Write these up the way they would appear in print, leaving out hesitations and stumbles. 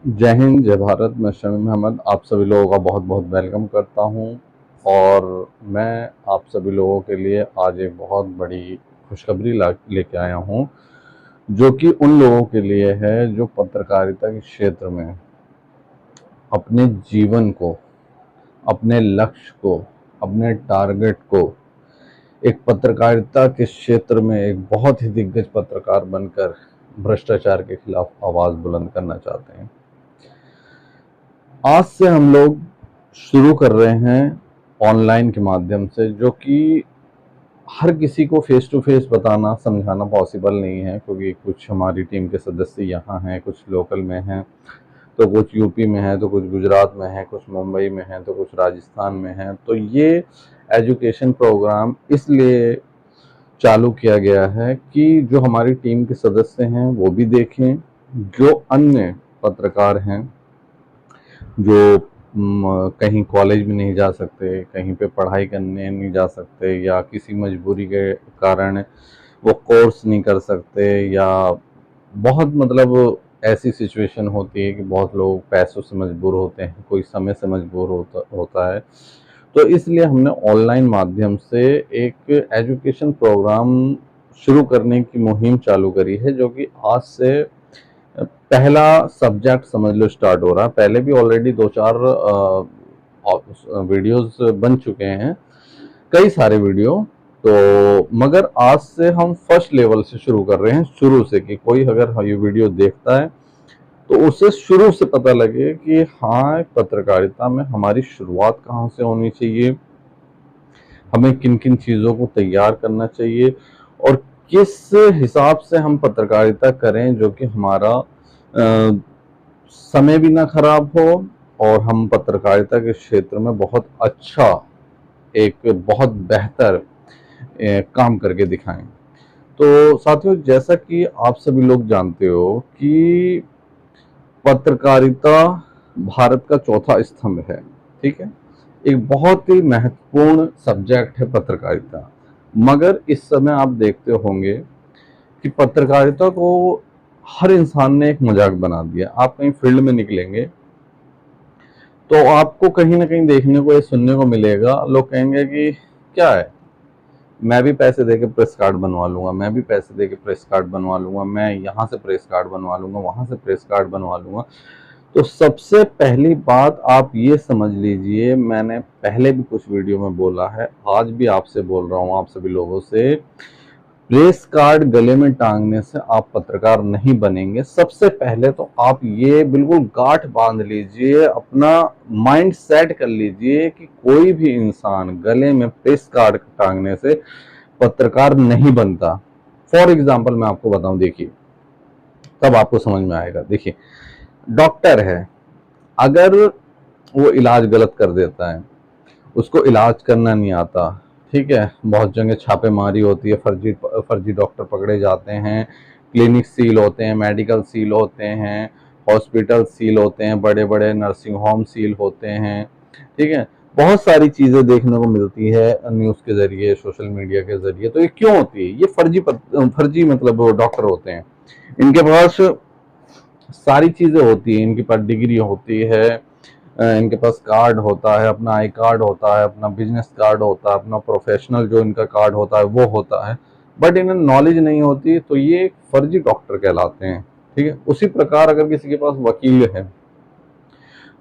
जय हिंद, जय भारत। मैं शमीम अहमद आप सभी लोगों का बहुत बहुत वेलकम करता हूं। और मैं आप सभी लोगों के लिए आज एक बहुत बड़ी खुशखबरी लेके आया हूं, जो कि उन लोगों के लिए है जो पत्रकारिता के क्षेत्र में अपने जीवन को, अपने लक्ष्य को, अपने टारगेट को एक पत्रकारिता के क्षेत्र में एक बहुत ही दिग्गज पत्रकार बनकर भ्रष्टाचार के खिलाफ आवाज़ बुलंद करना चाहते हैं। आज से हम लोग शुरू कर रहे हैं ऑनलाइन के माध्यम से, जो कि हर किसी को फेस टू फेस बताना समझाना पॉसिबल नहीं है, क्योंकि कुछ हमारी टीम के सदस्य यहाँ हैं, कुछ लोकल में हैं, तो कुछ यूपी में है, तो कुछ गुजरात में है, कुछ मुंबई में है, तो कुछ राजस्थान में है। तो ये एजुकेशन प्रोग्राम इसलिए चालू किया गया है कि जो हमारी टीम के सदस्य हैं वो भी देखें, जो अन्य पत्रकार हैं जो कहीं कॉलेज में नहीं जा सकते, कहीं पे पढ़ाई करने नहीं जा सकते, या किसी मजबूरी के कारण वो कोर्स नहीं कर सकते, या बहुत मतलब ऐसी सिचुएशन होती है कि बहुत लोग पैसों से मजबूर होते हैं, कोई समय से मजबूर होता है। तो इसलिए हमने ऑनलाइन माध्यम से एक एजुकेशन प्रोग्राम शुरू करने की मुहिम चालू करी है, जो कि आज से पहला सब्जेक्ट समझ लो स्टार्ट हो रहा है। पहले भी ऑलरेडी दो चार वीडियोस बन चुके हैं, कई सारे वीडियो। तो मगर आज से हम फर्स्ट लेवल से शुरू कर रहे हैं, शुरू से, कि कोई अगर ये वीडियो देखता है तो उसे शुरू से पता लगे कि हाँ, पत्रकारिता में हमारी शुरुआत कहाँ से होनी चाहिए, हमें किन किन चीज़ों को तैयार करना चाहिए, और किस हिसाब से हम पत्रकारिता करें जो कि हमारा समय भी ना खराब हो, और हम पत्रकारिता के क्षेत्र में बहुत अच्छा, एक बहुत बेहतर काम करके दिखाएं। तो साथियों, जैसा कि आप सभी लोग जानते हो कि पत्रकारिता भारत का चौथा स्तंभ है, ठीक है। एक बहुत ही महत्वपूर्ण सब्जेक्ट है पत्रकारिता। मगर इस समय आप देखते होंगे कि पत्रकारिता को हर इंसान ने एक मजाक बना दिया। आप कहीं फील्ड में निकलेंगे तो आपको कहीं ना कहीं देखने को, ये सुनने को मिलेगा, लोग कहेंगे कि क्या है, मैं भी पैसे देके प्रेस कार्ड बनवा लूंगा, मैं भी पैसे देके प्रेस कार्ड बनवा लूंगा, मैं यहाँ से प्रेस कार्ड बनवा लूंगा, वहां से प्रेस कार्ड बनवा लूंगा। तो सबसे पहली बात आप ये समझ लीजिए, मैंने पहले भी कुछ वीडियो में बोला है, आज भी आपसे बोल रहा हूँ, आप सभी लोगों से, प्रेस कार्ड गले में टांगने से आप पत्रकार नहीं बनेंगे। सबसे पहले तो आप ये बिल्कुल गांठ बांध लीजिए, अपना माइंड सेट कर लीजिए कि कोई भी इंसान गले में प्रेस कार्ड टांगने से पत्रकार नहीं बनता। फॉर एग्जाम्पल मैं आपको बताऊं, देखिए, तब आपको समझ में आएगा। देखिए, डॉक्टर है, अगर वो इलाज गलत कर देता है, उसको इलाज करना नहीं आता, ठीक है, बहुत जगह छापेमारी होती है, फर्जी फर्जी डॉक्टर पकड़े जाते हैं, क्लिनिक सील होते हैं, मेडिकल सील होते हैं, हॉस्पिटल सील होते हैं, बड़े बड़े नर्सिंग होम सील होते हैं, ठीक है। बहुत सारी चीज़ें देखने को मिलती है न्यूज़ के ज़रिए, सोशल मीडिया के ज़रिए। तो ये क्यों होती है? ये फर्जी मतलब डॉक्टर होते हैं, इनके पास सारी चीज़ें होती हैं, इनके पास डिग्री होती है, इनके पास कार्ड होता है, अपना आई कार्ड होता है, अपना बिजनेस कार्ड होता है, अपना प्रोफेशनल जो इनका कार्ड होता है वो होता है, बट इन्हें नॉलेज नहीं होती, तो ये फर्जी डॉक्टर कहलाते हैं, ठीक है। उसी प्रकार अगर किसी के पास वकील है,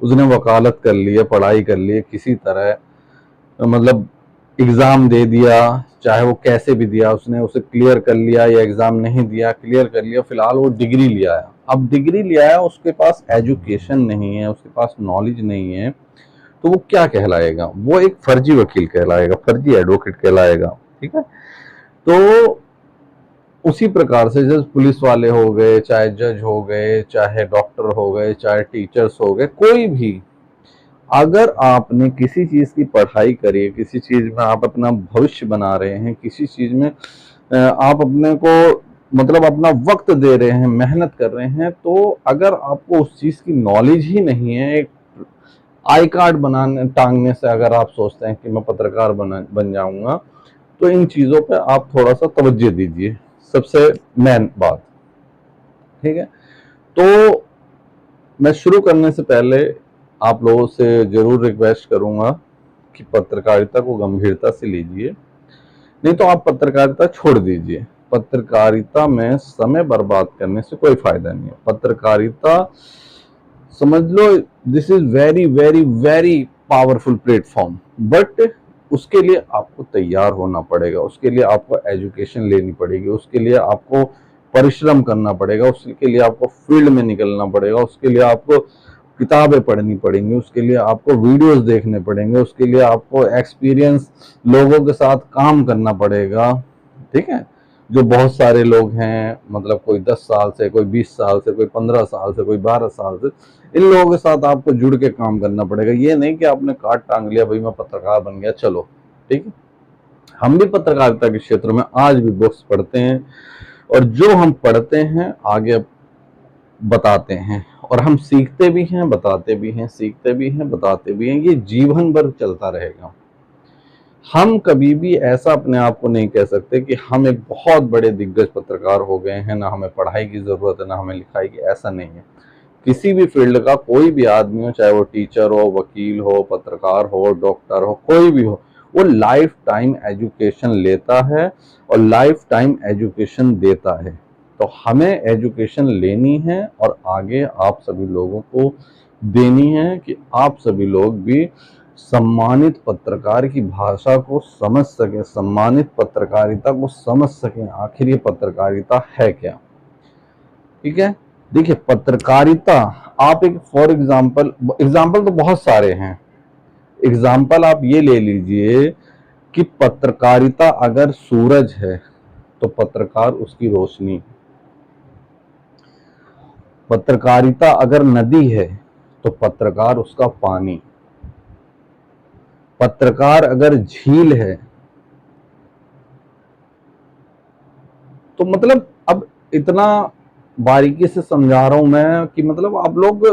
उसने वकालत कर ली है, पढ़ाई कर ली है किसी तरह, मतलब एग्जाम दे दिया, चाहे वो कैसे भी दिया, उसने उसे क्लियर कर लिया, या एग्जाम नहीं दिया, क्लियर कर लिया, फिलहाल वो डिग्री लिया है। अब डिग्री लिया है, उसके पास एजुकेशन नहीं है, उसके पास नॉलेज नहीं है, तो वो क्या कहलाएगा? वो एक फर्जी वकील कहलाएगा, फर्जी एडवोकेट कहलाएगा, ठीक है। तो उसी प्रकार से जब पुलिस वाले हो गए, चाहे जज हो गए, चाहे डॉक्टर हो गए, चाहे टीचर्स हो गए, कोई भी, अगर आपने किसी चीज की पढ़ाई करी है, किसी चीज में आप अपना भविष्य बना रहे हैं, किसी चीज में आप अपने को मतलब अपना वक्त दे रहे हैं, मेहनत कर रहे हैं, तो अगर आपको उस चीज की नॉलेज ही नहीं है, एक आई कार्ड बनाने टांगने से अगर आप सोचते हैं कि मैं पत्रकार बन जाऊंगा, तो इन चीजों पे आप थोड़ा सा तवज्जो दीजिए। सबसे मेन बात, ठीक है। तो मैं शुरू करने से पहले आप लोगों से जरूर रिक्वेस्ट करूंगा कि पत्रकारिता को गंभीरता से लीजिए, नहीं तो आप पत्रकारिता छोड़ दीजिए। पत्रकारिता में समय बर्बाद करने से कोई फायदा नहीं है। पत्रकारिता समझ लो, this is very very very powerful platform, but उसके लिए आपको तैयार होना पड़ेगा, उसके लिए आपको एजुकेशन लेनी पड़ेगी, उसके लिए आपको परिश्रम करना पड़ेगा, उसके लिए आपको फील्ड में निकलना पड़ेगा, उसके लिए आपको किताबें पढ़नी पड़ेंगी, उसके लिए आपको वीडियोस देखने पड़ेंगे, उसके लिए आपको एक्सपीरियंस लोगों के साथ काम करना पड़ेगा। ठीक है, जो बहुत सारे लोग हैं, मतलब कोई 10 साल से, कोई 20 साल से, कोई 15 साल से, कोई 12 साल से, इन लोगों के साथ आपको जुड़ के काम करना पड़ेगा। ये नहीं कि आपने कार्ड टांग लिया, भाई मैं पत्रकार बन गया चलो। ठीक है, हम भी पत्रकारिता के क्षेत्र में आज भी बुक्स पढ़ते हैं, और जो हम पढ़ते हैं आगे बताते हैं, और हम सीखते भी हैं, बताते भी हैं, सीखते भी हैं, बताते भी हैं। ये जीवन भर चलता रहेगा। हम कभी भी ऐसा अपने आप को नहीं कह सकते कि हम एक बहुत बड़े दिग्गज पत्रकार हो गए हैं, ना हमें पढ़ाई की जरूरत है, ना हमें लिखाई की। ऐसा नहीं है। किसी भी फील्ड का कोई भी आदमी हो, चाहे वो टीचर हो, वकील हो, पत्रकार हो, डॉक्टर हो, कोई भी हो, वो लाइफ टाइम एजुकेशन लेता है और लाइफ टाइम एजुकेशन देता है। तो हमें एजुकेशन लेनी है और आगे आप सभी लोगों को देनी है कि आप सभी लोग भी सम्मानित पत्रकार की भाषा को समझ सकें, सम्मानित पत्रकारिता को समझ सकें, आखिर ये पत्रकारिता है क्या। ठीक है, देखिए पत्रकारिता, आप एक फॉर एग्जाम्पल, एग्जाम्पल तो बहुत सारे हैं, एग्जाम्पल आप ये ले लीजिए कि पत्रकारिता अगर सूरज है तो पत्रकार उसकी रोशनी, पत्रकारिता अगर नदी है तो पत्रकार उसका पानी, पत्रकार अगर झील है तो मतलब, अब इतना बारीकी से समझा रहा हूं मैं कि मतलब आप लोग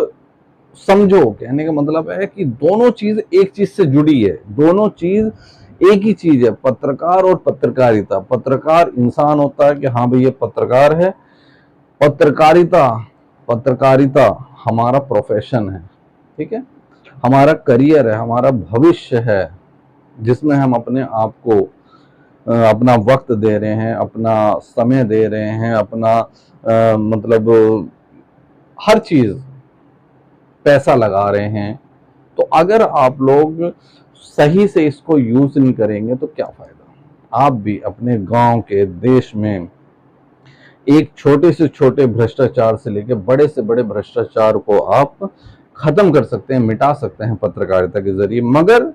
समझो। कहने का मतलब है कि दोनों चीज एक चीज से जुड़ी है, दोनों चीज एक ही चीज है, पत्रकार और पत्रकारिता। पत्रकार इंसान होता है कि हाँ भाई ये पत्रकार है, पत्रकारिता, पत्रकारिता हमारा प्रोफेशन है। ठीक है, हमारा करियर है, हमारा भविष्य है, जिसमें हम अपने आप को, अपना वक्त दे रहे हैं, अपना समय दे रहे हैं, अपना मतलब हर चीज, पैसा लगा रहे हैं। तो अगर आप लोग सही से इसको यूज नहीं करेंगे तो क्या फायदा। आप भी अपने गांव के, देश में एक छोटे से छोटे भ्रष्टाचार से लेकर बड़े से बड़े भ्रष्टाचार को आप खत्म कर सकते हैं, मिटा सकते हैं पत्रकारिता के जरिए, मगर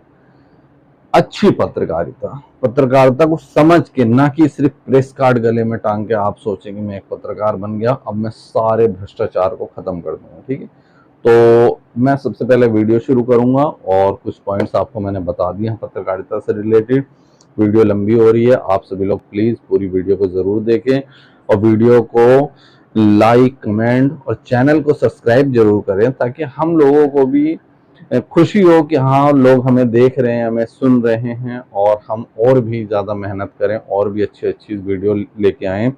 अच्छी पत्रकारिता, पत्रकारिता को समझ के, ना कि सिर्फ प्रेस कार्ड गले में टांग के आप सोचेंगे मैं एक पत्रकार बन गया, अब मैं सारे भ्रष्टाचार को खत्म कर दूंगा। ठीक है, तो मैं सबसे पहले वीडियो शुरू करूंगा और कुछ पॉइंट्स आपको मैंने बता दिए हैं पत्रकारिता से रिलेटेड। वीडियो लंबी हो रही है, आप सभी लोग प्लीज पूरी वीडियो को जरूर देखें, और वीडियो को लाइक, कमेंट और चैनल को सब्सक्राइब जरूर करें, ताकि हम लोगों को भी खुशी हो कि हाँ लोग हमें देख रहे हैं, हमें सुन रहे हैं, और हम और भी ज़्यादा मेहनत करें, और भी अच्छी अच्छी वीडियो लेके आएँ,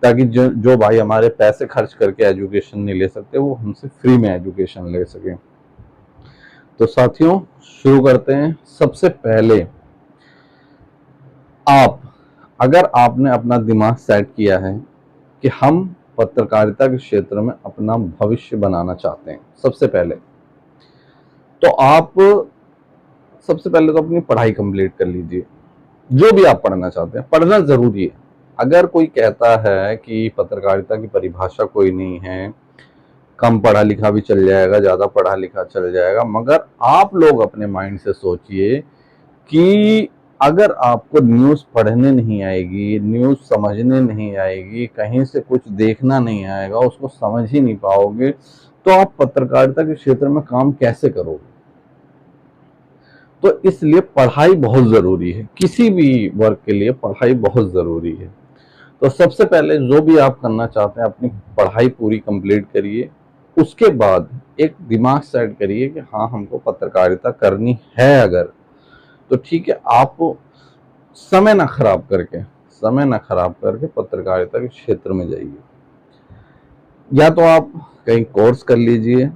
ताकि जो भाई हमारे पैसे खर्च करके एजुकेशन नहीं ले सकते, वो हमसे फ्री में एजुकेशन ले सकें। तो साथियों शुरू करते हैं। सबसे पहले आप, अगर आपने अपना दिमाग सेट किया है कि हम पत्रकारिता के क्षेत्र में अपना भविष्य बनाना चाहते हैं, सबसे पहले तो आप सबसे पहले तो अपनी पढ़ाई कंप्लीट कर लीजिए। जो भी आप पढ़ना चाहते हैं, पढ़ना जरूरी है। अगर कोई कहता है कि पत्रकारिता की परिभाषा कोई नहीं है, कम पढ़ा लिखा भी चल जाएगा, ज्यादा पढ़ा लिखा चल जाएगा, मगर आप लोग अपने माइंड से सोचिए कि अगर आपको न्यूज़ पढ़ने नहीं आएगी, न्यूज़ समझने नहीं आएगी, कहीं से कुछ देखना नहीं आएगा, उसको समझ ही नहीं पाओगे, तो आप पत्रकारिता के क्षेत्र में काम कैसे करोगे। तो इसलिए पढ़ाई बहुत जरूरी है, किसी भी वर्क के लिए पढ़ाई बहुत जरूरी है। तो सबसे पहले जो भी आप करना चाहते हैं, अपनी पढ़ाई पूरी कंप्लीट करिए। उसके बाद एक दिमाग सेट करिए कि हाँ हमको पत्रकारिता करनी है अगर, तो ठीक है, आप समय ना खराब करके, समय ना खराब करके पत्रकारिता के क्षेत्र में जाइए। या तो आप कहीं कोर्स कर लीजिए,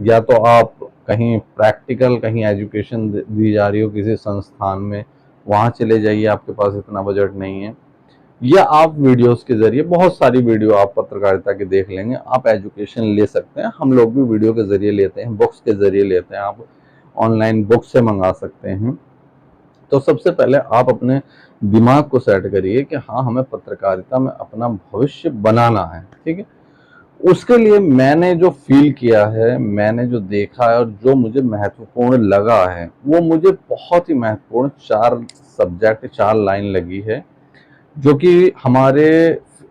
या तो आप कहीं प्रैक्टिकल, कहीं एजुकेशन दी जा रही हो किसी संस्थान में, वहाँ चले जाइए, आपके पास इतना बजट नहीं है, या आप वीडियोस के जरिए, बहुत सारी वीडियो आप पत्रकारिता के देख लेंगे, आप एजुकेशन ले सकते हैं। हम लोग भी वीडियो के जरिए लेते हैं, बुक्स के जरिए लेते हैं, आप ऑनलाइन बुक से मंगा सकते हैं। तो सबसे पहले आप अपने दिमाग को सेट करिए कि हाँ, हमें पत्रकारिता में अपना भविष्य बनाना है, ठीक है। उसके लिए मैंने जो फील किया है, मैंने जो देखा है और जो मुझे महत्वपूर्ण लगा है, वो मुझे बहुत ही महत्वपूर्ण 4 सब्जेक्ट, 4 लाइन लगी है, जो कि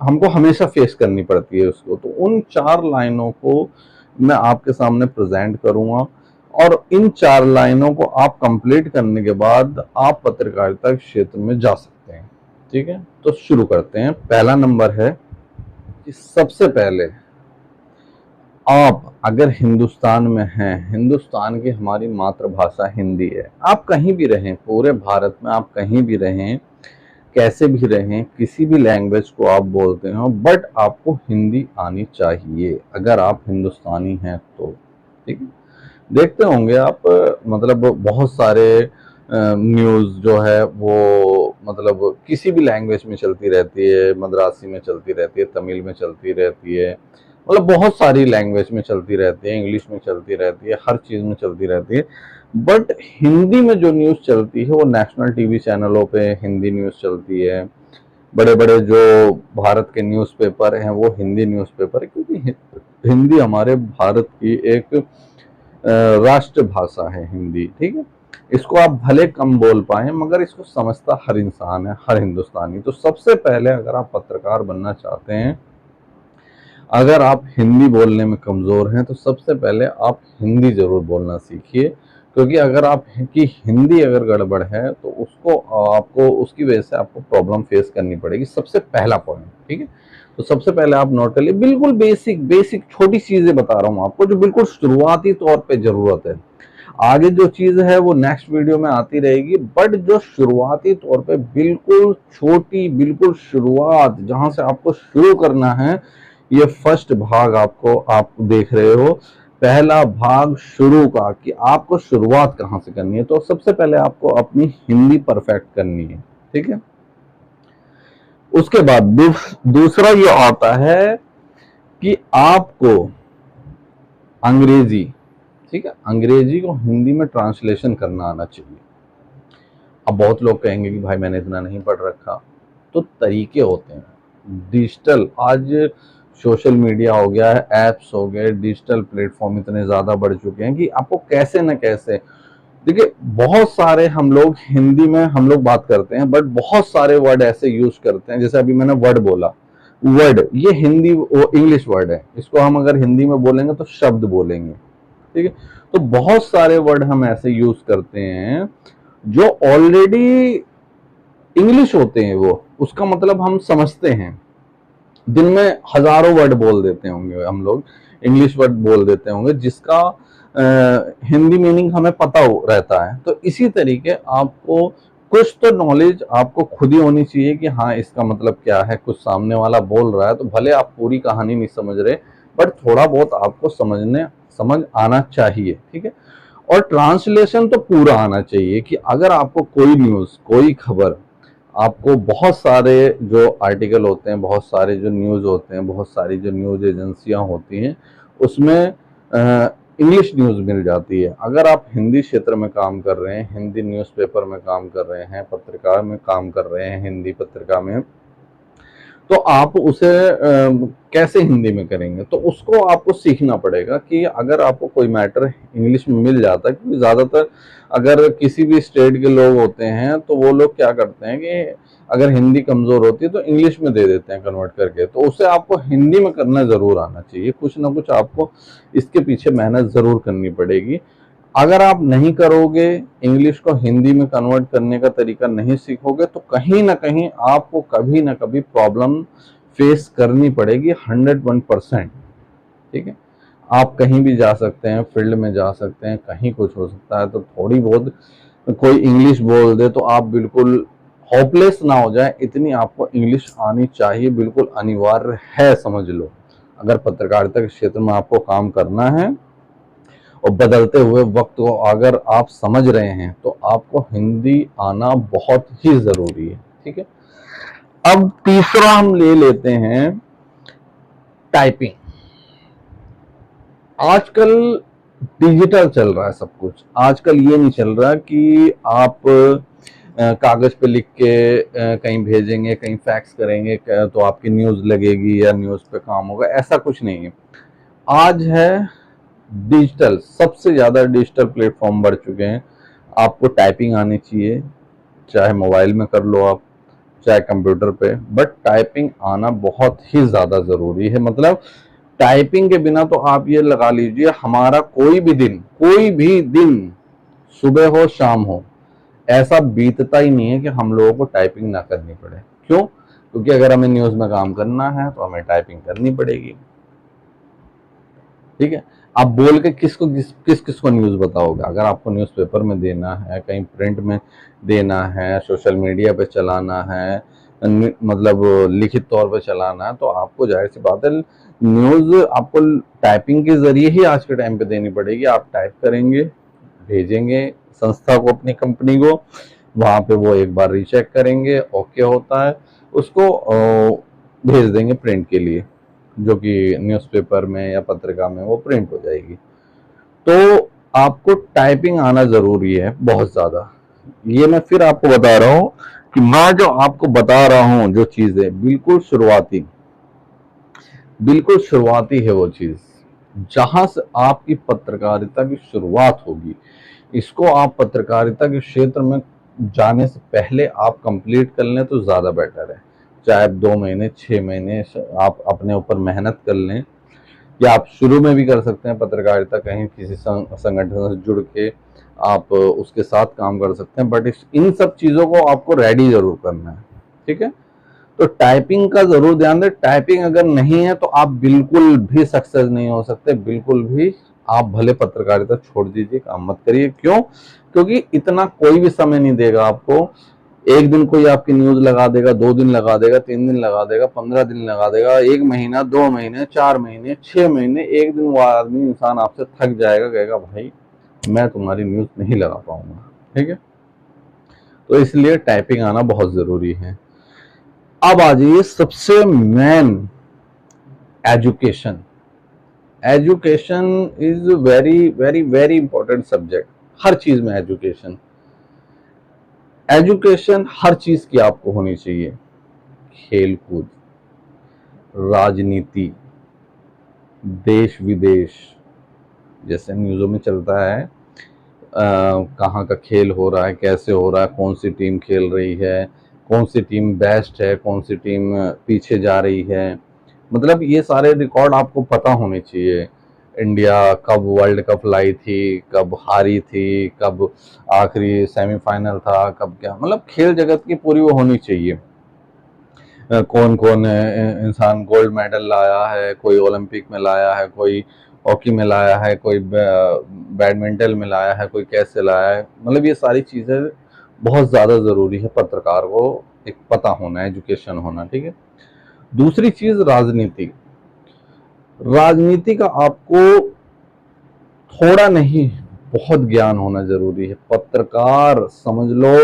हमको हमेशा फेस करनी पड़ती है उसको। तो उन 4 लाइनों को मैं आपके सामने प्रेजेंट करूंगा, और इन 4 लाइनों को आप कंप्लीट करने के बाद आप पत्रकारिता के क्षेत्र में जा सकते हैं, ठीक है। तो शुरू करते हैं। पहला नंबर है कि सबसे पहले आप अगर हिंदुस्तान में हैं, हिंदुस्तान की हमारी मातृभाषा हिंदी है, आप कहीं भी रहें, पूरे भारत में आप कहीं भी रहें, कैसे भी रहें, किसी भी लैंग्वेज को आप बोलते हो, बट आपको हिंदी आनी चाहिए अगर आप हिंदुस्तानी हैं तो, ठीक है। देखते होंगे आप, मतलब बहुत सारे न्यूज़ जो है वो मतलब किसी भी लैंग्वेज में चलती रहती है, मद्रासी में चलती रहती है, तमिल में चलती रहती है, मतलब बहुत सारी लैंग्वेज में चलती रहती है, इंग्लिश में चलती रहती है, हर चीज़ में चलती रहती है। बट हिंदी में जो न्यूज़ चलती है वो नेशनल टीवी चैनलों पे हिंदी न्यूज़ चलती है। बड़े बड़े जो भारत के न्यूज़पेपर हैं वो हिंदी न्यूज़पेपर है, क्योंकि हिंदी हमारे भारत की एक राष्ट्रभाषा है हिंदी, ठीक है। इसको आप भले कम बोल पाए, मगर इसको समझता हर इंसान है, हर हिंदुस्तानी। तो सबसे पहले अगर आप पत्रकार बनना चाहते हैं, अगर आप हिंदी बोलने में कमज़ोर हैं, तो सबसे पहले आप हिंदी ज़रूर बोलना सीखिए, क्योंकि अगर आप की हिंदी अगर गड़बड़ है तो उसको आपको उसकी वजह से आपको प्रॉब्लम फेस करनी पड़ेगी। सबसे पहला पॉइंट, ठीक है। तो सबसे पहले आप नोट कर लिए, बिल्कुल बेसिक बेसिक छोटी चीज़ें बता रहा हूँ आपको, जो बिल्कुल शुरुआती तौर पे ज़रूरत है। आगे जो चीज़ है वो नेक्स्ट वीडियो में आती रहेगी, बट जो शुरुआती तौर पे बिल्कुल छोटी, बिल्कुल शुरुआत जहाँ से आपको शुरू करना है, ये फर्स्ट भाग आपको आप देख रहे हो, पहला भाग शुरू का, कि आपको शुरुआत कहाँ से करनी है। तो सबसे पहले आपको अपनी हिंदी परफेक्ट करनी है, ठीक है। उसके बाद दूसरा ये आता है कि आपको अंग्रेजी, ठीक है, अंग्रेजी को हिंदी में ट्रांसलेशन करना आना चाहिए। अब बहुत लोग कहेंगे कि भाई मैंने इतना नहीं पढ़ रखा, तो तरीके होते हैं डिजिटल, आज सोशल मीडिया हो गया है, ऐप्स हो गए, डिजिटल प्लेटफॉर्म इतने ज़्यादा बढ़ चुके हैं कि आपको कैसे न कैसे, देखिए बहुत सारे हम लोग हिंदी में हम लोग बात करते हैं, बट बहुत सारे वर्ड ऐसे यूज करते हैं, जैसे अभी मैंने वर्ड बोला, वर्ड ये हिंदी वो इंग्लिश वर्ड है, इसको हम अगर हिंदी में बोलेंगे तो शब्द बोलेंगे, ठीक है। तो बहुत सारे वर्ड हम ऐसे यूज करते हैं जो ऑलरेडी इंग्लिश होते हैं, वो उसका मतलब हम समझते हैं, दिन में हजारों वर्ड बोल देते होंगे हम लोग, इंग्लिश वर्ड बोल देते होंगे, जिसका हिंदी मीनिंग हमें पता रहता है। तो इसी तरीके आपको कुछ तो नॉलेज आपको खुद ही होनी चाहिए कि हाँ इसका मतलब क्या है, कुछ सामने वाला बोल रहा है तो भले आप पूरी कहानी नहीं समझ रहे, बट थोड़ा बहुत आपको समझ आना चाहिए, ठीक है। और ट्रांसलेशन तो पूरा आना चाहिए, कि अगर आपको कोई न्यूज़, कोई खबर, आपको बहुत सारे जो आर्टिकल होते हैं, बहुत सारे जो न्यूज़ होते हैं, बहुत सारी जो न्यूज़ एजेंसियां होती हैं, उसमें इंग्लिश न्यूज़ मिल जाती है। अगर आप हिंदी क्षेत्र में काम कर रहे हैं, हिंदी न्यूज़पेपर में काम कर रहे हैं, पत्रकार में काम कर रहे हैं, हिंदी पत्रिका में, तो आप उसे कैसे हिंदी में करेंगे, तो उसको आपको सीखना पड़ेगा। कि अगर आपको कोई मैटर इंग्लिश में मिल जाता है, क्योंकि ज़्यादातर अगर किसी भी स्टेट के लोग होते हैं तो वो लोग क्या करते हैं कि अगर हिंदी कमज़ोर होती है तो इंग्लिश में दे देते हैं कन्वर्ट करके, तो उसे आपको हिंदी में करना ज़रूर आना चाहिए, कुछ ना कुछ आपको इसके पीछे मेहनत ज़रूर करनी पड़ेगी। अगर आप नहीं करोगे, इंग्लिश को हिंदी में कन्वर्ट करने का तरीका नहीं सीखोगे, तो कहीं ना कहीं आपको कभी ना कभी प्रॉब्लम फेस करनी पड़ेगी, 101%, ठीक है। आप कहीं भी जा सकते हैं, फील्ड में जा सकते हैं, कहीं कुछ हो सकता है, तो थोड़ी बहुत कोई इंग्लिश बोल दे तो आप बिल्कुल होपलेस ना हो जाए, इतनी आपको इंग्लिश आनी चाहिए, बिल्कुल अनिवार्य है, समझ लो। अगर पत्रकारिता के क्षेत्र में आपको काम करना है और बदलते हुए वक्त को अगर आप समझ रहे हैं तो आपको हिंदी आना बहुत ही जरूरी है। ठीक है, अब तीसरा हम ले लेते हैं टाइपिंग। आजकल डिजिटल चल रहा है सब कुछ। आजकल ये नहीं चल रहा कि आप कागज पे लिख के कहीं भेजेंगे, कहीं फैक्स करेंगे तो आपकी न्यूज लगेगी या न्यूज पे काम होगा, ऐसा कुछ नहीं है। आज है डिजिटल, सबसे ज्यादा डिजिटल प्लेटफॉर्म बढ़ चुके हैं। आपको टाइपिंग आनी चाहिए, चाहे मोबाइल में कर लो आप, चाहे कंप्यूटर पे, बट टाइपिंग आना बहुत ही ज्यादा जरूरी है। मतलब टाइपिंग के बिना तो आप ये लगा लीजिए हमारा कोई भी दिन सुबह हो शाम हो ऐसा बीतता ही नहीं है कि हम लोगों को टाइपिंग ना करनी पड़े। क्यों? क्योंकि अगर हमें न्यूज में काम करना है तो हमें टाइपिंग करनी पड़ेगी। ठीक है, आप बोल के किस को न्यूज बताओगे? अगर आपको न्यूज़पेपर में देना है, कहीं प्रिंट में देना है, सोशल मीडिया पे चलाना है, मतलब लिखित तौर पे चलाना है, तो आपको जाहिर सी बात है न्यूज आपको टाइपिंग के जरिए ही आज के टाइम पे देनी पड़ेगी। आप टाइप करेंगे, भेजेंगे संस्था को, अपनी कंपनी को, वहां पे वो एक बार रीचेक करेंगे, ओके होता है, उसको भेज देंगे प्रिंट के लिए, जो कि न्यूज़पेपर में या पत्रिका में वो प्रिंट हो जाएगी। तो आपको टाइपिंग आना जरूरी है बहुत ज्यादा। ये मैं फिर आपको बता रहा हूं कि मैं जो आपको बता रहा हूं जो चीजें बिल्कुल शुरुआती है वो चीज, जहां से आपकी पत्रकारिता की शुरुआत होगी। इसको आप पत्रकारिता के क्षेत्र में जाने से पहले आप कंप्लीट कर लें तो ज्यादा बेटर है। चाहे आप 2 महीने 6 महीने आप अपने ऊपर मेहनत कर लें, या आप शुरू में भी कर सकते हैं पत्रकारिता, कहीं किसी संगठन से जुड़ के आप उसके साथ काम कर सकते हैं, बट इन सब चीजों को आपको रेडी जरूर करना है। ठीक है, तो टाइपिंग का जरूर ध्यान दें। टाइपिंग अगर नहीं है तो आप बिल्कुल भी सक्सेस नहीं हो सकते, बिल्कुल भी। आप भले पत्रकारिता छोड़ दीजिए, काम मत करिए। क्यों? क्योंकि इतना कोई भी समय नहीं देगा आपको। एक दिन कोई आपकी न्यूज लगा देगा, 2 दिन लगा देगा, 3 दिन लगा देगा, 15 दिन लगा देगा, 1 महीना, 2 महीने, 4 महीने, 6 महीने, एक दिन वो आदमी इंसान आपसे थक जाएगा, कहेगा भाई मैं तुम्हारी न्यूज नहीं लगा पाऊंगा। ठीक है, तो इसलिए टाइपिंग आना बहुत जरूरी है। अब आ जाइए सबसे main, education. Education is very very very important subject. हर चीज में एजुकेशन, एजुकेशन हर चीज की आपको होनी चाहिए। खेल कूद, राजनीति, देश विदेश, जैसे न्यूज़ों में चलता है कहाँ का खेल हो रहा है, कैसे हो रहा है, कौन सी टीम खेल रही है, कौन सी टीम बेस्ट है, कौन सी टीम पीछे जा रही है। मतलब ये सारे रिकॉर्ड आपको पता होने चाहिए। इंडिया कब वर्ल्ड कप लाई थी, कब हारी थी, कब आखिरी सेमीफाइनल था, कब क्या, मतलब खेल जगत की पूरी वो होनी चाहिए। कौन कौन इंसान गोल्ड मेडल लाया है, कोई ओलंपिक में लाया है, कोई हॉकी में लाया है, कोई बैडमिंटन में लाया है, कोई कैसे लाया है। मतलब ये सारी चीज़ें बहुत ज़्यादा ज़रूरी है पत्रकार को एक पता होना, एजुकेशन होना। ठीक है, दूसरी चीज़ राजनीति। राजनीति का आपको थोड़ा नहीं बहुत ज्ञान होना जरूरी है। पत्रकार समझ लो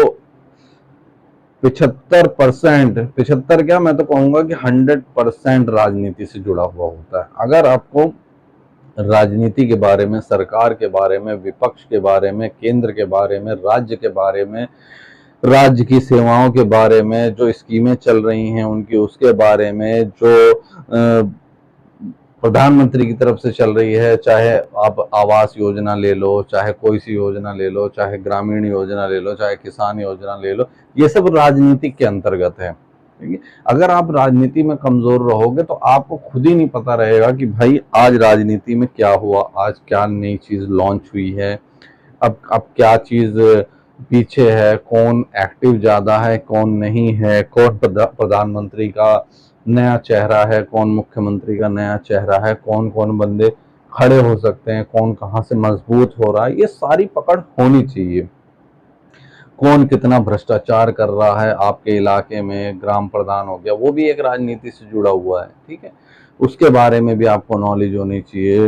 75%, 75 क्या, मैं तो कहूंगा कि 100% राजनीति से जुड़ा हुआ होता है। अगर आपको राजनीति के बारे में, सरकार के बारे में, विपक्ष के बारे में, केंद्र के बारे में, राज्य के बारे में, राज्य की सेवाओं के बारे में, जो स्कीमें चल रही हैं उनकी, उसके बारे में, जो प्रधानमंत्री की तरफ से चल रही है, चाहे आप आवास योजना ले लो, चाहे कोई सी योजना ले लो, चाहे ग्रामीण योजना ले लो, चाहे किसान योजना ले लो, ये सब राजनीति के अंतर्गत है। ठीक है, अगर आप राजनीति में कमजोर रहोगे तो आपको खुद ही नहीं पता रहेगा कि भाई आज राजनीति में क्या हुआ, आज क्या नई चीज लॉन्च हुई है, अब क्या चीज पीछे है, कौन एक्टिव ज्यादा है, कौन नहीं है, कौन प्रधानमंत्री का नया चेहरा है, कौन मुख्यमंत्री का नया चेहरा है, कौन कौन बंदे खड़े हो सकते हैं, कौन कहां से मजबूत हो रहा है, ये सारी पकड़ होनी चाहिए। कौन कितना भ्रष्टाचार कर रहा है आपके इलाके में, ग्राम प्रधान हो गया, वो भी एक राजनीति से जुड़ा हुआ है। ठीक है, उसके बारे में भी आपको नॉलेज होनी चाहिए।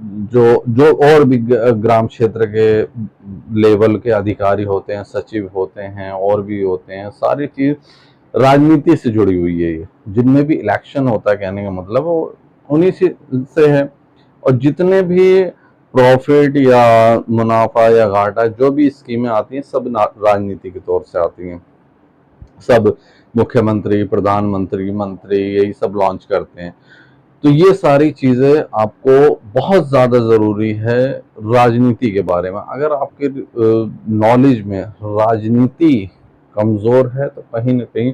जो जो और भी ग्राम क्षेत्र के लेवल के अधिकारी होते हैं, सचिव होते हैं और भी होते हैं, सारी चीज राजनीति से जुड़ी हुई है। ये जिनमें भी इलेक्शन होता है, कहने का मतलब वो उन्हीं से है। और जितने भी प्रॉफिट या मुनाफा या घाटा जो भी स्कीमें आती हैं सब राजनीति के तौर से आती हैं। सब मुख्यमंत्री, प्रधानमंत्री, मंत्री यही सब लॉन्च करते हैं। तो ये सारी चीजें आपको बहुत ज्यादा जरूरी है राजनीति के बारे में। अगर आपके नॉलेज में राजनीति कमजोर है तो कहीं ना कहीं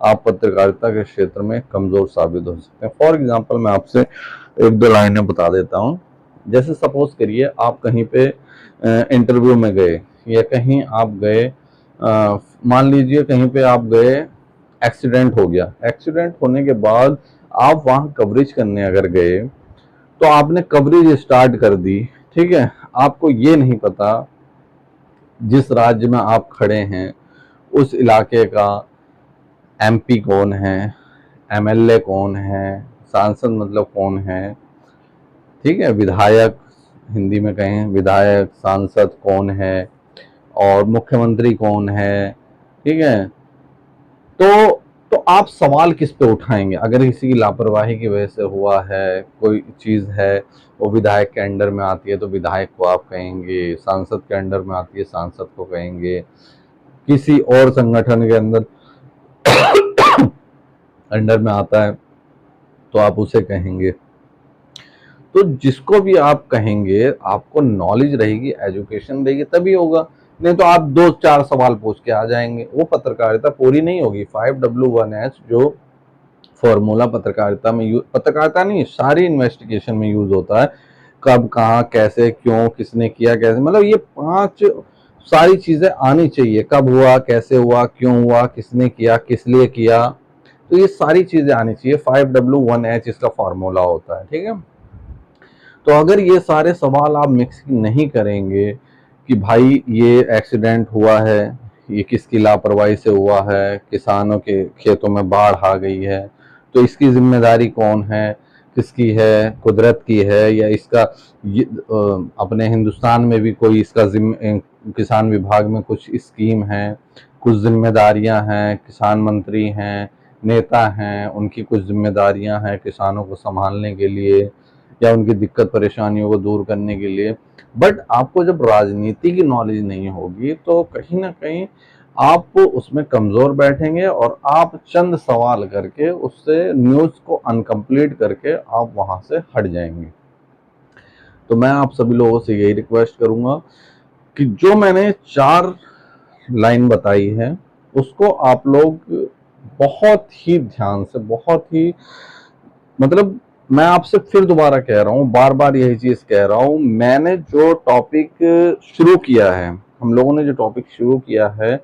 आप पत्रकारिता के क्षेत्र में कमजोर साबित हो सकते हैं। फॉर एग्जाम्पल मैं आपसे एक दो लाइनें बता देता हूँ। जैसे सपोज करिए आप कहीं पे इंटरव्यू में गए या कहीं आप गए, मान लीजिए कहीं पे आप गए, एक्सीडेंट हो गया। एक्सीडेंट होने के बाद आप वहां कवरेज करने अगर गए तो आपने कवरेज स्टार्ट कर दी, ठीक है। आपको ये नहीं पता जिस राज्य में आप खड़े हैं उस इलाके का एमपी कौन है, एमएलए कौन है, सांसद मतलब कौन है, ठीक है, विधायक हिंदी में कहें, विधायक सांसद कौन है और मुख्यमंत्री कौन है, ठीक है। तो तो आप सवाल किस पे उठाएंगे? अगर किसी की लापरवाही की वजह से हुआ है, कोई चीज है वो विधायक के अंडर में आती है तो विधायक को आप कहेंगे, सांसद के अंडर में आती है सांसद को कहेंगे, किसी और संगठन के अंडर में आता है तो आप उसे कहेंगे। तो जिसको भी आप कहेंगे आपको नॉलेज रहेगी, एजुकेशन रहेगी तभी होगा। नहीं तो आप दो चार सवाल पूछ के आ जाएंगे, वो पत्रकारिता पूरी नहीं होगी। 5W1H जो फॉर्मूला पत्रकारिता में पत्रकारिता नहीं सारी इन्वेस्टिगेशन में यूज होता है, कब कहाँ कैसे क्यों किसने किया कैसे, मतलब ये 5 सारी चीजें आनी चाहिए। कब हुआ, कैसे हुआ, क्यों हुआ, किसने किया, किस लिए किया, तो ये सारी चीजें आनी चाहिए। 5W1H इसका फॉर्मूला होता है, ठीक है। तो अगर ये सारे सवाल आप मिक्स नहीं करेंगे कि भाई ये एक्सीडेंट हुआ है, ये किसकी लापरवाही से हुआ है, किसानों के खेतों में बाढ़ आ गई है तो इसकी जिम्मेदारी कौन है, किसकी है, कुदरत की है या इसका अपने हिंदुस्तान में भी कोई इसका किसान विभाग में कुछ स्कीम है, कुछ जिम्मेदारियां हैं, किसान मंत्री हैं, नेता हैं, उनकी कुछ जिम्मेदारियां हैं किसानों को संभालने के लिए या उनकी दिक्कत परेशानियों को दूर करने के लिए। बट आपको जब राजनीति की नॉलेज नहीं होगी तो कहीं ना कहीं आप उसमें कमजोर बैठेंगे और आप चंद सवाल करके उससे न्यूज को अनकंप्लीट करके आप वहां से हट जाएंगे। तो मैं आप सभी लोगों से यही रिक्वेस्ट करूंगा कि जो मैंने 4 लाइन बताई है उसको आप लोग बहुत ही ध्यान से, बहुत ही मतलब मैं आपसे फिर दोबारा कह रहा हूँ, बार बार यही चीज कह रहा हूँ, मैंने जो टॉपिक शुरू किया है, हम लोगों ने जो टॉपिक शुरू किया है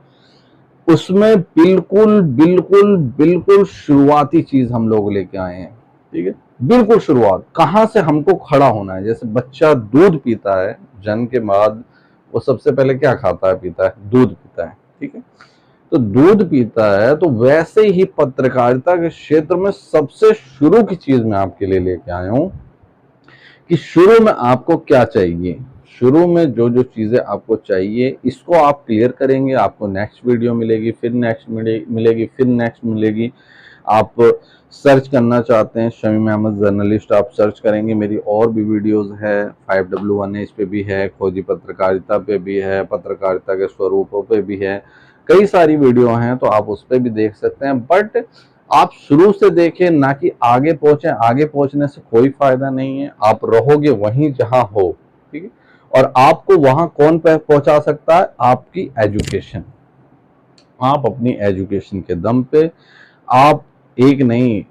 उसमें बिल्कुल बिल्कुल बिल्कुल शुरुआती चीज हम लोग लेके आए हैं, ठीक है। बिल्कुल शुरुआत कहाँ से हमको खड़ा होना है। जैसे बच्चा दूध पीता है जन्म के बाद, वो सबसे पहले क्या खाता है, पीता है, दूध पीता है, ठीक है। तो दूध पीता है तो वैसे ही पत्रकारिता के क्षेत्र में सबसे शुरू की चीज मैं आपके लिए लेके आया हूं कि शुरू में आपको क्या चाहिए। शुरू में जो जो चीजें आपको चाहिए इसको आप क्लियर करेंगे, आपको नेक्स्ट वीडियो मिलेगी, फिर नेक्स्ट मिलेगी, फिर नेक्स्ट मिलेगी। आप सर्च करना चाहते हैं शमीम अहमद जर्नलिस्ट, आप सर्च करेंगे, मेरी और भी वीडियोस है, 5W1H पे भी है, खोजी पत्रकारिता पे भी है, पत्रकारिता के स्वरूपों पे भी है, कई सारी वीडियो हैं तो आप उस पर भी देख सकते हैं। बट आप शुरू से देखें ना कि आगे पहुंचे। आगे पहुंचने से कोई फायदा नहीं है, आप रहोगे वहीं जहां हो, ठीक है। और आपको वहां कौन पहुंचा सकता है? आपकी एजुकेशन। आप अपनी एजुकेशन के दम पे आप एक नहीं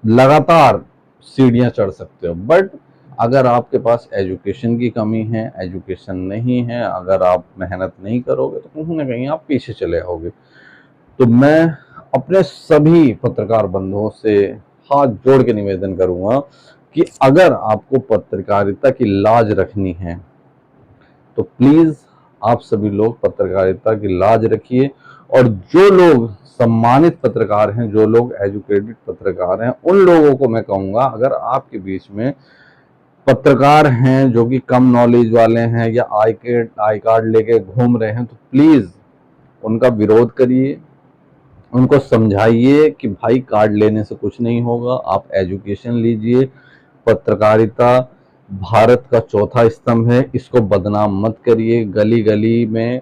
लगातार सीढ़ियां चढ़ सकते हो। बट अगर आपके पास एजुकेशन की कमी है, एजुकेशन नहीं है, अगर आप मेहनत नहीं करोगे तो कहीं ना कहीं आप पीछे चले आओगे। तो मैं अपने सभी पत्रकार बंधुओं से हाथ जोड़ के निवेदन करूंगा कि अगर आपको पत्रकारिता की लाज रखनी है तो प्लीज आप सभी लोग पत्रकारिता की लाज रखिए। और जो लोग सम्मानित पत्रकार हैं, जो लोग एजुकेटेड पत्रकार हैं, उन लोगों को मैं कहूंगा अगर आपके बीच में पत्रकार हैं जो कि कम नॉलेज वाले हैं या आई कार्ड लेके घूम रहे हैं, तो प्लीज उनका विरोध करिए, उनको समझाइए कि भाई कार्ड लेने से कुछ नहीं होगा, आप एजुकेशन लीजिए। पत्रकारिता भारत का चौथा स्तंभ है, इसको बदनाम मत करिए। गली गली में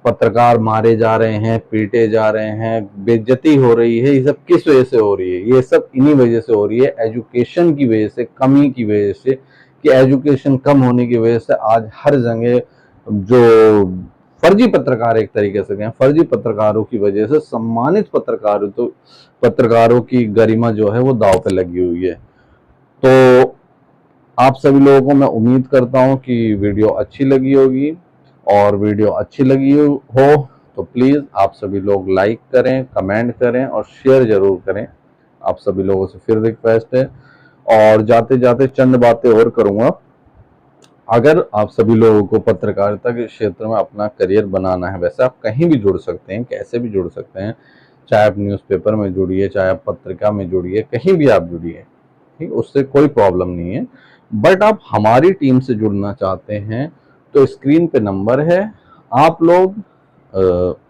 पत्रकार मारे जा रहे हैं, पीटे जा रहे हैं, बेइज्जती हो रही है, ये सब किस वजह से हो रही है? ये सब इन्हीं वजह से हो रही है, एजुकेशन की वजह से, कमी की वजह से, कि एजुकेशन कम होने की वजह से आज हर जगह जो फर्जी पत्रकार, एक तरीके से कहें फर्जी पत्रकारों की वजह से सम्मानित पत्रकारों की गरिमा जो है वो दांव पे लगी हुई है। तो आप सभी लोगों को मैं उम्मीद करता हूं कि वीडियो अच्छी लगी होगी, और वीडियो अच्छी लगी हो तो प्लीज़ आप सभी लोग लाइक करें, कमेंट करें और शेयर जरूर करें। आप सभी लोगों से फिर रिक्वेस्ट है। और जाते जाते चंद बातें और करूंगा। अगर आप सभी लोगों को पत्रकारिता के क्षेत्र में अपना करियर बनाना है, वैसे आप कहीं भी जुड़ सकते हैं, कैसे भी जुड़ सकते हैं, चाहे आप न्यूज़पेपर में जुड़िए, चाहे आप पत्रिका में जुड़िए, कहीं भी आप जुड़िए, ठीक, उससे कोई प्रॉब्लम नहीं है। बट आप हमारी टीम से जुड़ना चाहते हैं तो स्क्रीन पे नंबर है, आप लोग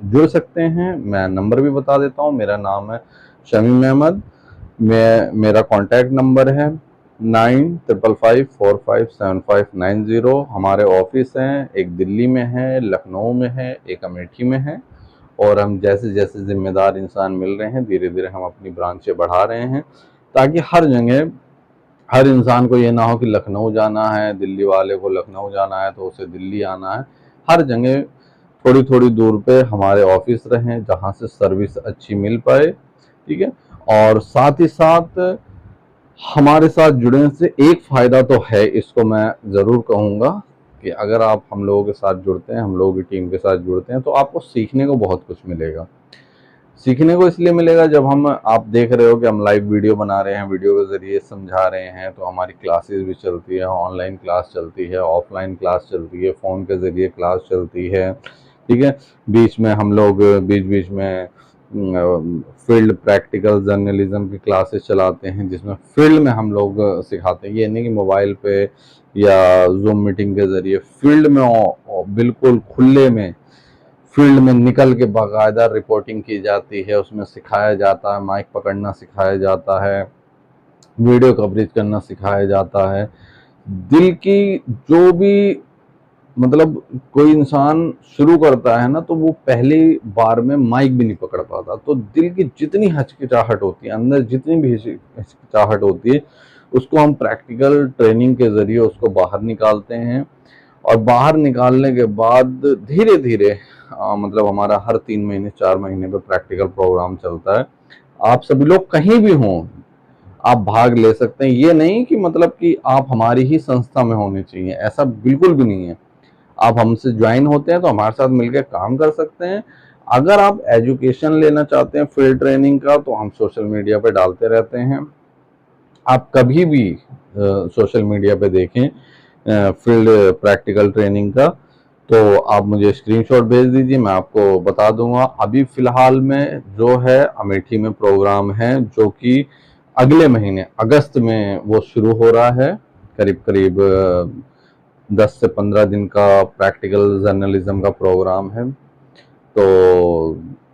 जुड़ सकते हैं। मैं नंबर भी बता देता हूँ, मेरा नाम है शमीम अहमद, मेरा कॉन्टैक्ट नंबर है 9555457590। हमारे ऑफिस हैं, एक दिल्ली में है, लखनऊ में है, एक अमेठी में है। और हम जैसे जैसे जिम्मेदार इंसान मिल रहे हैं, धीरे धीरे हम अपनी ब्रांचें बढ़ा रहे हैं, ताकि हर जगह हर इंसान को ये ना हो कि लखनऊ जाना है, दिल्ली वाले को लखनऊ जाना है तो उसे दिल्ली आना है। हर जगह थोड़ी थोड़ी दूर पे हमारे ऑफिस रहें जहाँ से सर्विस अच्छी मिल पाए, ठीक है। और साथ ही साथ हमारे साथ जुड़ने से एक फायदा तो है, इसको मैं ज़रूर कहूँगा कि अगर आप हम लोगों के साथ जुड़ते हैं, हम लोगों की टीम के साथ जुड़ते हैं, तो आपको सीखने को बहुत कुछ मिलेगा। सीखने को इसलिए मिलेगा, जब हम आप देख रहे हो कि हम लाइव वीडियो बना रहे हैं, वीडियो के ज़रिए समझा रहे हैं, तो हमारी क्लासेस भी चलती है, ऑनलाइन क्लास चलती है, ऑफलाइन क्लास चलती है, फ़ोन के ज़रिए क्लास चलती है, ठीक है। बीच में हम लोग बीच बीच में फील्ड प्रैक्टिकल जर्नलिज्म की क्लासेस चलाते हैं, जिसमें फील्ड में हम लोग सिखाते हैं। ये नहीं कि मोबाइल पे या जूम मीटिंग के ज़रिए, फील्ड में बिल्कुल खुले में फील्ड में निकल के बाकायदा रिपोर्टिंग की जाती है, उसमें सिखाया जाता है, माइक पकड़ना सिखाया जाता है, वीडियो कवरेज करना सिखाया जाता है। दिल की जो भी मतलब कोई इंसान शुरू करता है ना, तो वो पहली बार में माइक भी नहीं पकड़ पाता, तो दिल की जितनी हिचकिचाहट होती है, अंदर जितनी भी हिचकिचाहट होती है, उसको हम प्रैक्टिकल ट्रेनिंग के ज़रिए उसको बाहर निकालते हैं। और बाहर निकालने के बाद धीरे धीरे मतलब हमारा हर 3 महीने 4 महीने पे प्रैक्टिकल प्रोग्राम चलता है। आप सभी लोग कहीं भी हों, आप भाग ले सकते हैं। ये नहीं कि मतलब कि आप हमारी ही संस्था में होने चाहिए, ऐसा बिल्कुल भी नहीं है। आप हमसे ज्वाइन होते हैं तो हमारे साथ मिलकर काम कर सकते हैं। अगर आप एजुकेशन लेना चाहते हैं फील्ड ट्रेनिंग का, तो हम सोशल मीडिया पे डालते रहते हैं। आप कभी भी सोशल मीडिया पे देखें फील्ड प्रैक्टिकल ट्रेनिंग का, तो आप मुझे स्क्रीनशॉट भेज दीजिए, मैं आपको बता दूंगा। अभी फिलहाल में जो है अमेठी में प्रोग्राम है, जो कि अगले महीने अगस्त में वो शुरू हो रहा है। करीब करीब 10 से 15 दिन का प्रैक्टिकल जर्नलिज्म का प्रोग्राम है। तो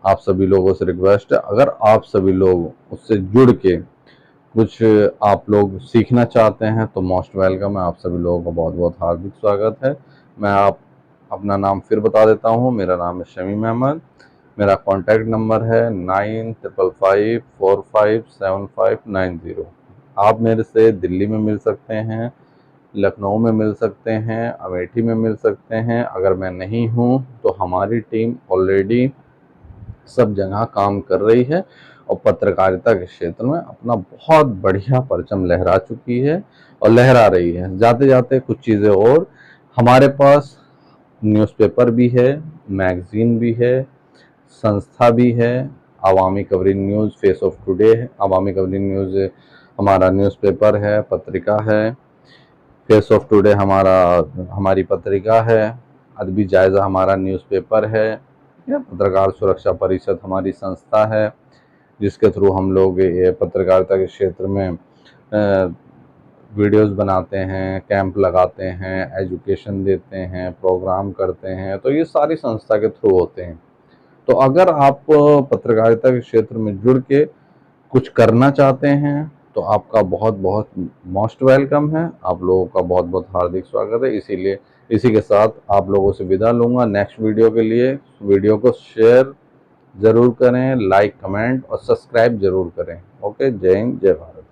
आप सभी लोगों से रिक्वेस्ट है, अगर आप सभी लोग उससे जुड़ के कुछ आप लोग सीखना चाहते हैं तो मोस्ट वेलकम है। आप सभी लोगों का बहुत बहुत हार्दिक स्वागत है। मैं आप अपना नाम फिर बता देता हूँ, मेरा नाम है शमीम अहमद, मेरा कॉन्टैक्ट नंबर है 9555457590। आप मेरे से दिल्ली में मिल सकते हैं, लखनऊ में मिल सकते हैं, अमेठी में मिल सकते हैं। अगर मैं नहीं हूँ तो हमारी टीम ऑलरेडी सब जगह काम कर रही है और पत्रकारिता के क्षेत्र में अपना बहुत बढ़िया परचम लहरा चुकी है और लहरा रही है। जाते जाते कुछ चीज़ें और, हमारे पास न्यूज़पेपर भी है, मैगजीन भी है, संस्था भी है, Awami covering news face of today है। अवामी कवरिंग न्यूज़ हमारा न्यूज़पेपर है, पत्रिका है। फेस ऑफ टुडे हमारी पत्रिका है। अदबी जायज़ा हमारा न्यूज़पेपर है। या पत्रकार सुरक्षा परिषद हमारी संस्था है, जिसके थ्रू हम लोग ये पत्रकारिता के क्षेत्र में वीडियोस बनाते हैं, कैंप लगाते हैं, एजुकेशन देते हैं, प्रोग्राम करते हैं, तो ये सारी संस्था के थ्रू होते हैं। तो अगर आप पत्रकारिता के क्षेत्र में जुड़ के कुछ करना चाहते हैं तो आपका बहुत बहुत मोस्ट वेलकम है। आप लोगों का बहुत बहुत हार्दिक स्वागत है। इसीलिए इसी के साथ आप लोगों से विदा लूँगा। नेक्स्ट वीडियो के लिए वीडियो को शेयर ज़रूर करें, लाइक, कमेंट और सब्सक्राइब ज़रूर करें। ओके, जय हिंद, जय भारत।